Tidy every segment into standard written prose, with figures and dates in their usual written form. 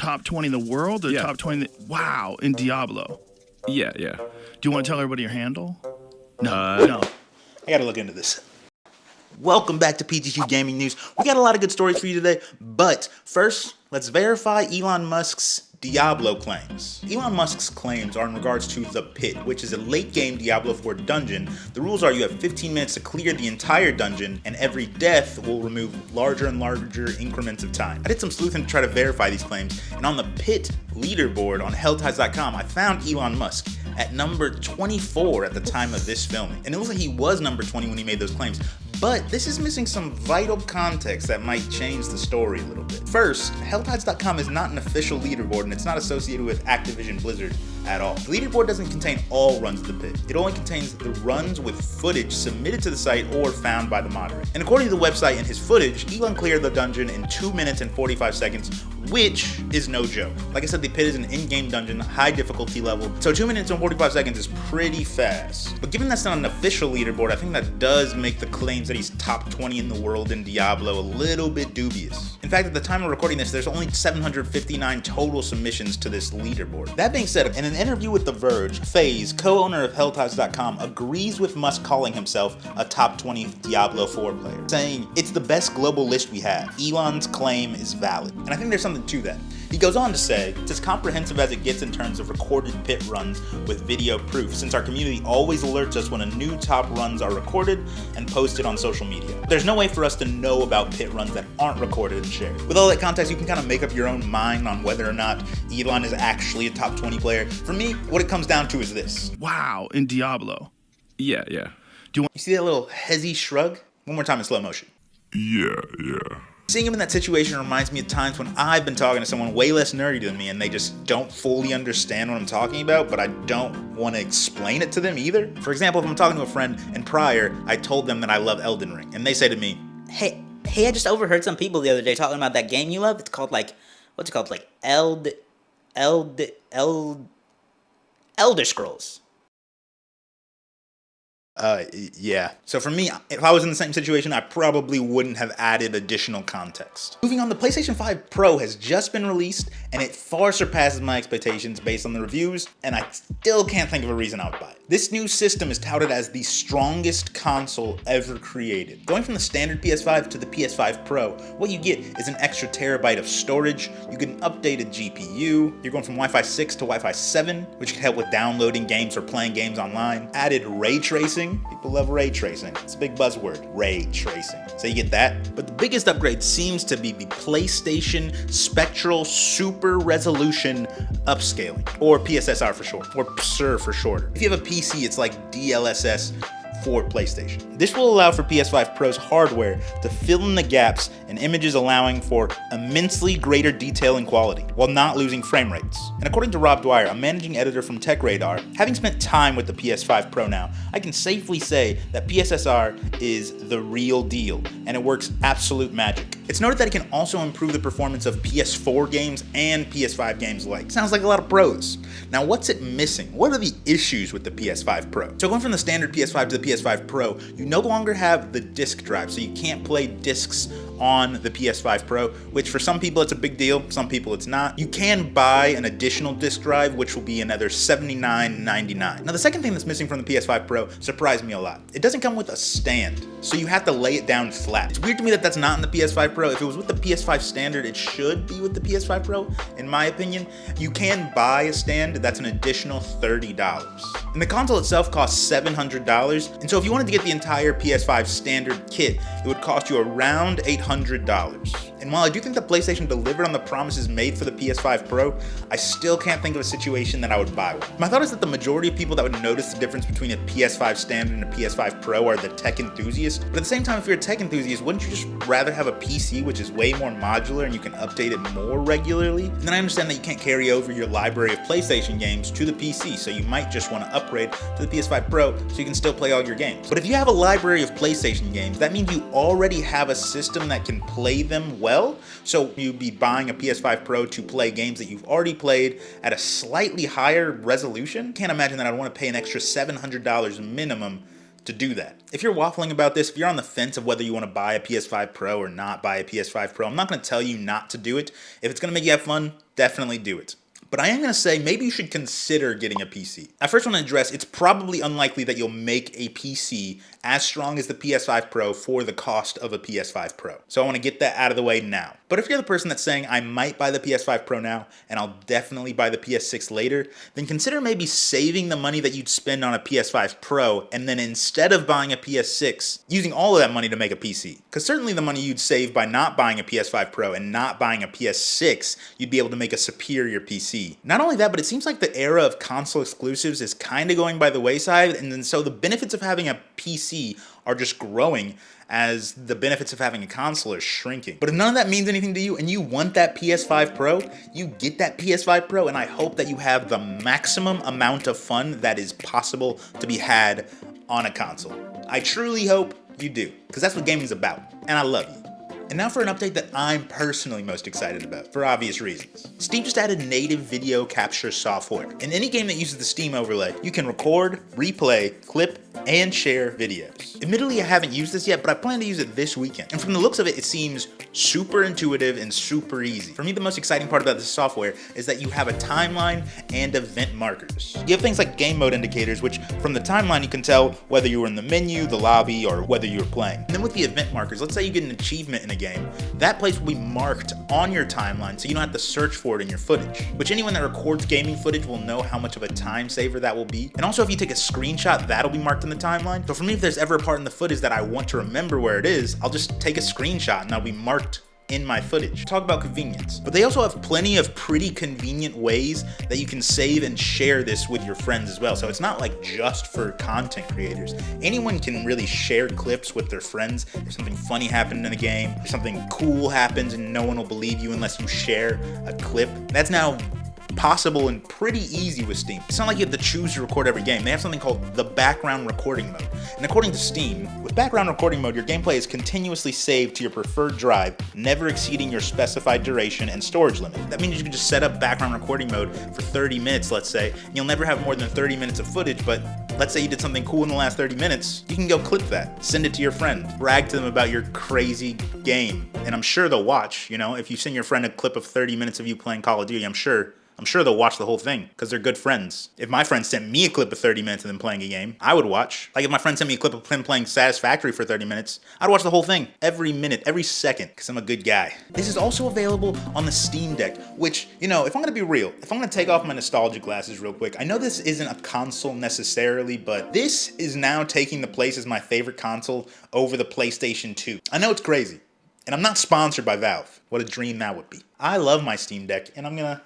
top 20 in the world or Yeah. top 20? Wow, in Diablo. Yeah. Do you want to tell everybody your handle? No. I gotta look into this. Welcome back to PGQ Gaming News. We got a lot of good stories for you today, but first, let's verify Elon Musk's Diablo claims. Elon Musk's claims are in regards to The Pit, which is a late-game Diablo 4 dungeon. The rules are you have 15 minutes to clear the entire dungeon, and every death will remove larger and larger increments of time. I did some sleuthing to try to verify these claims, and on the Pit leaderboard on helltides.com, I found Elon Musk at number 24 at the time of this filming. And it looks like he was number 20 when he made those claims. But this is missing some vital context that might change the story a little bit. First, helltides.com is not an official leaderboard and it's not associated with Activision Blizzard at all. The leaderboard doesn't contain all runs of the pit. It only contains the runs with footage submitted to the site or found by the moderator. And according to the website and his footage, Elon cleared the dungeon in 2 minutes and 45 seconds, which is no joke. Like I said, the pit is an in-game dungeon, high difficulty level, so 2 minutes and 45 seconds is pretty fast. But given that's not an official leaderboard, I think that does make the claims that he's top 20 in the world in Diablo a little bit dubious. In fact, at the time of recording this, there's only 759 total submissions to this leaderboard. That being said, in an interview with The Verge, FaZe, co-owner of helltides.com, agrees with Musk calling himself a top 20 Diablo 4 player, saying, "It's the best global list we have. Elon's claim is valid." And I think there's something to that. He goes on to say, "It's as comprehensive as it gets in terms of recorded pit runs with video proof, since our community always alerts us when a new top runs are recorded and posted on social media. There's no way for us to know about pit runs that aren't recorded and shared." With all that context, you can kind of make up your own mind on whether or not Elon is actually a top 20 player. For me, what it comes down to is this. Wow, in Diablo. Yeah. You see that little hezzy shrug? One more time in slow motion. Yeah. Seeing him in that situation reminds me of times when I've been talking to someone way less nerdy than me and they just don't fully understand what I'm talking about, but I don't want to explain it to them either. For example, if I'm talking to a friend and prior, I told them that I love Elden Ring, and they say to me, Hey, I just overheard some people the other day talking about that game you love. It's called what's it called? Elder Scrolls. Yeah. So for me, if I was in the same situation, I probably wouldn't have added additional context. Moving on, the PlayStation 5 Pro has just been released, and it far surpasses my expectations based on the reviews, and I still can't think of a reason I would buy it. This new system is touted as the strongest console ever created. Going from the standard PS5 to the PS5 Pro, what you get is an extra terabyte of storage, you get an updated GPU, you're going from Wi-Fi 6 to Wi-Fi 7, which can help with downloading games or playing games online, added ray tracing. People love ray tracing. It's a big buzzword, ray tracing. So you get that. But the biggest upgrade seems to be the PlayStation Spectral Super Resolution Upscaling, or PSSR for short, or PSR for shorter. If you have a PC, it's like DLSS for PlayStation. This will allow for PS5 Pro's hardware to fill in the gaps in images, allowing for immensely greater detail and quality, while not losing frame rates. And according to Rob Dwyer, a managing editor from TechRadar, having spent time with the PS5 Pro now, I can safely say that PSSR is the real deal, and it works absolute magic. It's noted that it can also improve the performance of PS4 games and PS5 games alike. Sounds like a lot of pros. Now, what's it missing? What are the issues with the PS5 Pro? So going from the standard PS5 to the PS5 Pro, you no longer have the disc drive, so you can't play discs on the PS5 Pro, which for some people it's a big deal, some people it's not. You can buy an additional disc drive, which will be another $79.99. Now, the second thing that's missing from the PS5 Pro surprised me a lot. It doesn't come with a stand, so you have to lay it down flat. It's weird to me that that's not in the PS5 Pro. If it was with the PS5 standard, it should be with the PS5 Pro, in my opinion. You can buy a stand, that's an additional $30. And the console itself costs $700, and so if you wanted to get the entire PS5 standard kit, it would cost you around $800. And while I do think that PlayStation delivered on the promises made for the PS5 Pro, I still can't think of a situation that I would buy one. My thought is that the majority of people that would notice the difference between a PS5 standard and a PS5 Pro are the tech enthusiasts, but at the same time, if you're a tech enthusiast, wouldn't you just rather have a PC which is way more modular and you can update it more regularly? And then I understand that you can't carry over your library of PlayStation games to the PC, so you might just want to upgrade to the PS5 Pro so you can still play all your games. But if you have a library of PlayStation games, that means you already have a system that can play them well, so you'd be buying a PS5 Pro to play games that you've already played at a slightly higher resolution. Can't imagine that I'd want to pay an extra $700 minimum to do that. If you're waffling about this, if you're on the fence of whether you want to buy a PS5 Pro or not buy a PS5 Pro, I'm not going to tell you not to do it. If it's going to make you have fun, definitely do it. But I am going to say maybe you should consider getting a PC. I first want to address it's probably unlikely that you'll make a PC as strong as the PS5 Pro for the cost of a PS5 Pro. So I want to get that out of the way now. But if you're the person that's saying I might buy the PS5 Pro now and I'll definitely buy the PS6 later, then consider maybe saving the money that you'd spend on a PS5 Pro and then instead of buying a PS6, using all of that money to make a PC. Because certainly the money you'd save by not buying a PS5 Pro and not buying a PS6, you'd be able to make a superior PC. Not only that, but it seems like the era of console exclusives is kind of going by the wayside, and then so the benefits of having a PC are just growing as the benefits of having a console are shrinking. But if none of that means anything to you and you want that PS5 Pro, you get that PS5 Pro, and I hope that you have the maximum amount of fun that is possible to be had on a console. I truly hope you do, because that's what gaming's about, and I love you. And now for an update that I'm personally most excited about, for obvious reasons. Steam just added native video capture software. In any game that uses the Steam overlay, you can record, replay, clip, and share videos. Admittedly, I haven't used this yet, but I plan to use it this weekend. And from the looks of it, it seems super intuitive and super easy. For me, the most exciting part about this software is that you have a timeline and event markers. You have things like game mode indicators, which from the timeline you can tell whether you were in the menu, the lobby, or whether you were playing. And then with the event markers, let's say you get an achievement in a game, that place will be marked on your timeline so you don't have to search for it in your footage, which anyone that records gaming footage will know how much of a time saver that will be. And also if you take a screenshot, that'll be marked in the timeline. So for me, if there's ever a part in the footage that I want to remember where it is, I'll just take a screenshot and that'll be marked in my footage. Talk about convenience. But they also have plenty of pretty convenient ways that you can save and share this with your friends as well. So it's not like just for content creators. Anyone can really share clips with their friends. If something funny happened in a game, if something cool happens and no one will believe you unless you share a clip, that's now possible and pretty easy with Steam. It's not like you have to choose to record every game. They have something called the background recording mode. And according to Steam, with background recording mode, your gameplay is continuously saved to your preferred drive, never exceeding your specified duration and storage limit. That means you can just set up background recording mode for 30 minutes, let's say, and you'll never have more than 30 minutes of footage, but let's say you did something cool in the last 30 minutes, you can go clip that, send it to your friend, brag to them about your crazy game, and I'm sure they'll watch, you know, if you send your friend a clip of 30 minutes of you playing Call of Duty, I'm sure they'll watch the whole thing because they're good friends. If my friend sent me a clip of 30 minutes of them playing a game, I would watch. Like if my friend sent me a clip of him playing Satisfactory for 30 minutes, I'd watch the whole thing, every minute, every second, because I'm a good guy. This is also available on the Steam Deck, which, you know, if I'm gonna be real, if I'm gonna take off my nostalgia glasses real quick, I know this isn't a console necessarily, but this is now taking the place as my favorite console over the PlayStation 2. I know it's crazy, and I'm not sponsored by Valve. What a dream that would be. I love my Steam Deck, and I'm gonna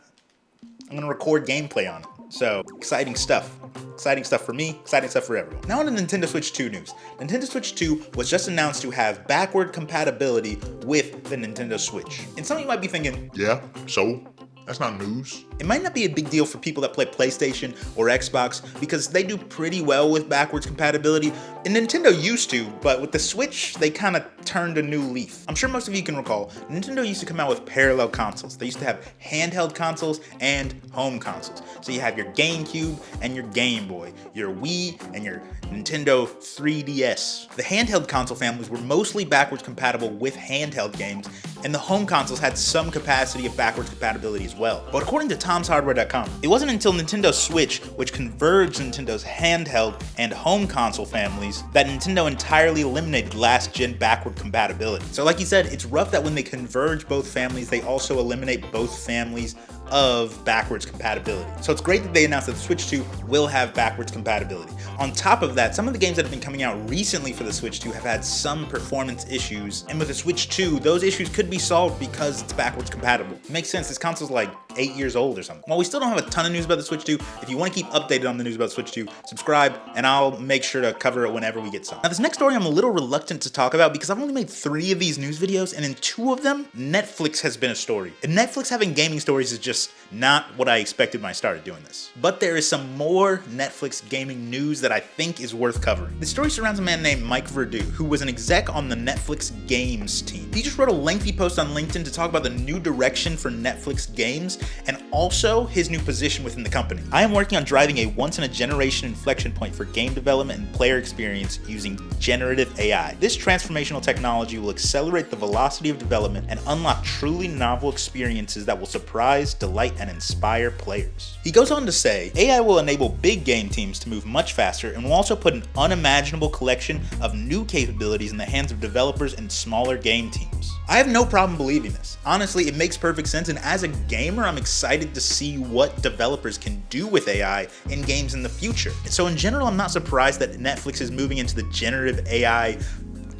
record gameplay on it. So, exciting stuff. Exciting stuff for me, exciting stuff for everyone. Now on the Nintendo Switch 2 news. Nintendo Switch 2 was just announced to have backward compatibility with the Nintendo Switch. And some of you might be thinking, yeah, so? That's not news. It might not be a big deal for people that play PlayStation or Xbox because they do pretty well with backwards compatibility. And Nintendo used to, but with the Switch, they kind of turned a new leaf. I'm sure most of you can recall, Nintendo used to come out with parallel consoles. They used to have handheld consoles and home consoles. So you have your GameCube and your Game Boy, your Wii and your Nintendo 3DS. The handheld console families were mostly backwards compatible with handheld games, and the home consoles had some capacity of backwards compatibility as well. But according to Tom'sHardware.com, it wasn't until Nintendo Switch, which converged Nintendo's handheld and home console families, that Nintendo entirely eliminated last-gen backward compatibility. So like you said, it's rough that when they converge both families, they also eliminate both families of backwards compatibility. So it's great that they announced that the Switch 2 will have backwards compatibility. On top of that, some of the games that have been coming out recently for the Switch 2 have had some performance issues, and with the Switch 2, those issues could be solved because it's backwards compatible. It makes sense, this console's like 8 years old or something. While we still don't have a ton of news about the Switch 2, if you want to keep updated on the news about the Switch 2, subscribe, and I'll make sure to cover it whenever we get some. Now this next story I'm a little reluctant to talk about because I've only made 3 of these news videos, and in 2 of them, Netflix has been a story. And Netflix having gaming stories is just not what I expected when I started doing this. But there is some more Netflix gaming news that I think is worth covering. The story surrounds a man named Mike Verdu, who was an exec on the Netflix Games team. He just wrote a lengthy post on LinkedIn to talk about the new direction for Netflix Games, and also his new position within the company. I am working on driving a once-in-a-generation inflection point for game development and player experience using generative AI. This transformational technology will accelerate the velocity of development and unlock truly novel experiences that will surprise, delight, and inspire players. He goes on to say, AI will enable big game teams to move much faster and will also put an unimaginable collection of new capabilities in the hands of developers and smaller game teams. I have no problem believing this. Honestly, it makes perfect sense, and as a gamer, I'm excited to see what developers can do with AI in games in the future. So in general, I'm not surprised that Netflix is moving into the generative AI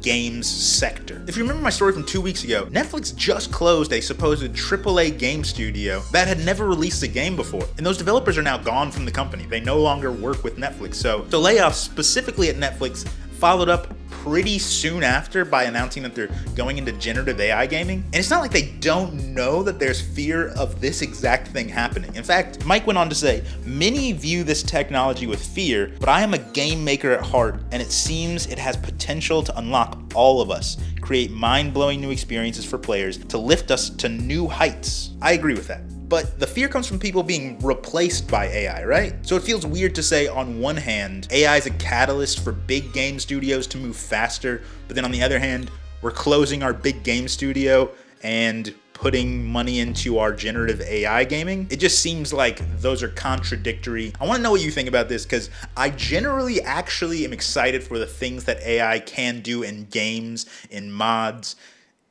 games sector. If you remember my story from 2 weeks ago, Netflix just closed a supposed AAA game studio that had never released a game before, and those developers are now gone from the company. They no longer work with Netflix. So layoffs specifically at Netflix followed up pretty soon after by announcing that they're going into generative AI gaming. And it's not like they don't know that there's fear of this exact thing happening. In fact, Mike went on to say, many view this technology with fear, but I am a game maker at heart, and it seems it has potential to unlock all of us, create mind-blowing new experiences for players, to lift us to new heights. I agree with that. But the fear comes from people being replaced by AI, right? So it feels weird to say on one hand, AI is a catalyst for big game studios to move faster, but then on the other hand, we're closing our big game studio and putting money into our generative AI gaming. It just seems like those are contradictory. I want to know what you think about this, because I generally actually am excited for the things that AI can do in games, in mods,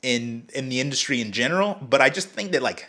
in the industry in general, but I just think that like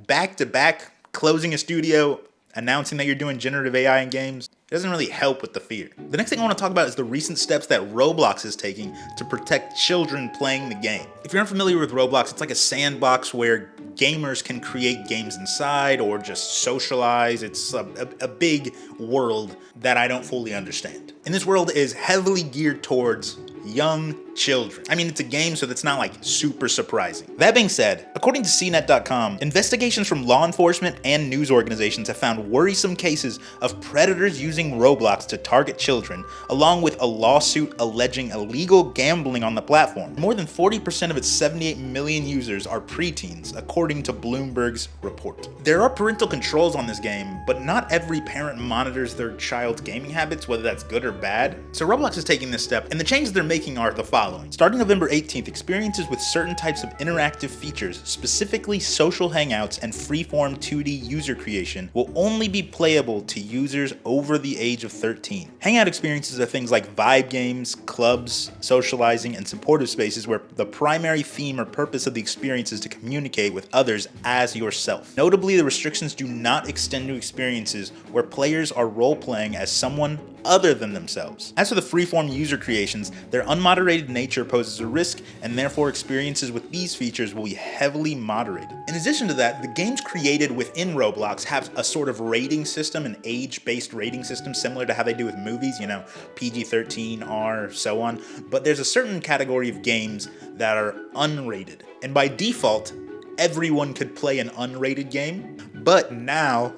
back-to-back closing a studio, announcing that you're doing generative AI in games, doesn't really help with the fear. The next thing I want to talk about is the recent steps that Roblox is taking to protect children playing the game. If you're unfamiliar with Roblox, it's like a sandbox where gamers can create games inside or just socialize. It's a big world that I don't fully understand. And this world is heavily geared towards young children. I mean, it's a game, so that's not like super surprising. That being said, according to CNET.com, investigations from law enforcement and news organizations have found worrisome cases of predators using Roblox to target children, along with a lawsuit alleging illegal gambling on the platform. More than 40% of its 78 million users are preteens, according to Bloomberg's report. There are parental controls on this game, but not every parent monitors their child's gaming habits, whether that's good or bad. So Roblox is taking this step, and the changes they're making are the following. Starting November 18th, experiences with certain types of interactive features, specifically social hangouts and freeform 2D user creation, will only be playable to users over the age of 13. Hangout experiences are things like vibe games, clubs, socializing, and supportive spaces where the primary theme or purpose of the experience is to communicate with others as yourself. Notably, the restrictions do not extend to experiences where players are role-playing as someone other than themselves. As for the freeform user creations, their unmoderated nature poses a risk, and therefore experiences with these features will be heavily moderated. In addition to that, the games created within Roblox have a sort of rating system, an age-based rating system similar to how they do with movies, you know, PG-13, R, so on. But there's a certain category of games that are unrated, and by default, everyone could play an unrated game. But now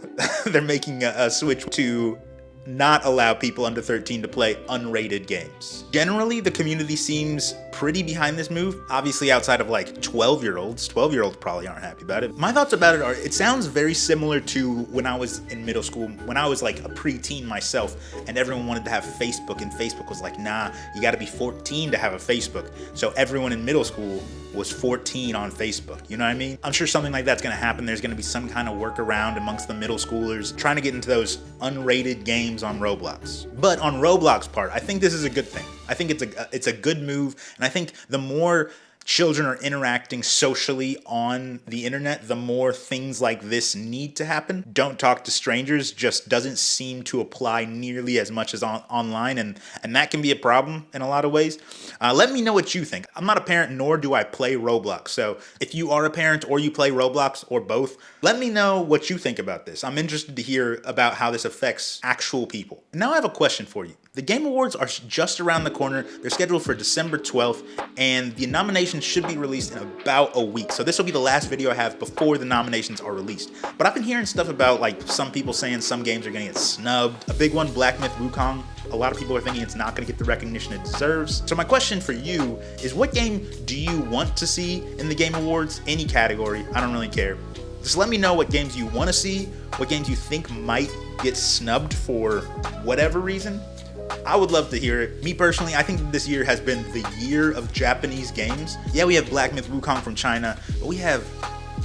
they're making a switch to not allow people under 13 to play unrated games. Generally, the community seems pretty behind this move, obviously outside of like 12-year-olds. 12-year-olds probably aren't happy about it. My thoughts about it are, it sounds very similar to when I was in middle school, when I was like a preteen myself, and everyone wanted to have Facebook, and Facebook was like, nah, you gotta be 14 to have a Facebook. So everyone in middle school was 14 on Facebook, you know what I mean? I'm sure something like that's gonna happen. There's gonna be some kind of workaround amongst the middle schoolers trying to get into those unrated games on Roblox. But on Roblox's part, I think this is a good thing. I think it's a good move, and I think the more children are interacting socially on the internet, the more things like this need to happen. Don't talk to strangers just doesn't seem to apply nearly as much as online, and that can be a problem in a lot of ways. Let me know what you think. I'm not a parent, nor do I play Roblox, so if you are a parent or you play Roblox or both, let me know what you think about this. I'm interested to hear about how this affects actual people. Now I have a question for you. The Game Awards are just around the corner. They're scheduled for December 12th, and the nominations should be released in about a week. So this will be the last video I have before the nominations are released. But I've been hearing stuff about like some people saying some games are gonna get snubbed. A big one, Black Myth Wukong. A lot of people are thinking it's not gonna get the recognition it deserves. So my question for you is, what game do you want to see in the Game Awards? Any category, I don't really care. Just let me know what games you want to see, what games you think might get snubbed for whatever reason. I would love to hear it. Me personally, I think this year has been the year of Japanese games. Yeah, we have Black Myth Wukong from China, but we have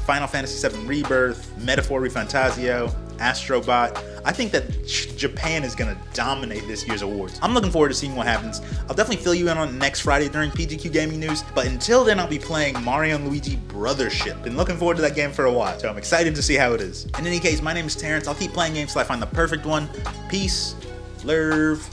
Final Fantasy VII Rebirth, Metaphor Refantasio, Astrobot. I think that Japan is gonna dominate this year's awards. I'm looking forward to seeing what happens. I'll definitely fill you in on next Friday during PGQ Gaming News, but until then I'll be playing Mario & Luigi Brothership. Been looking forward to that game for a while, so I'm excited to see how it is. In any case, my name is Terrence. I'll keep playing games till I find the perfect one. Peace, love.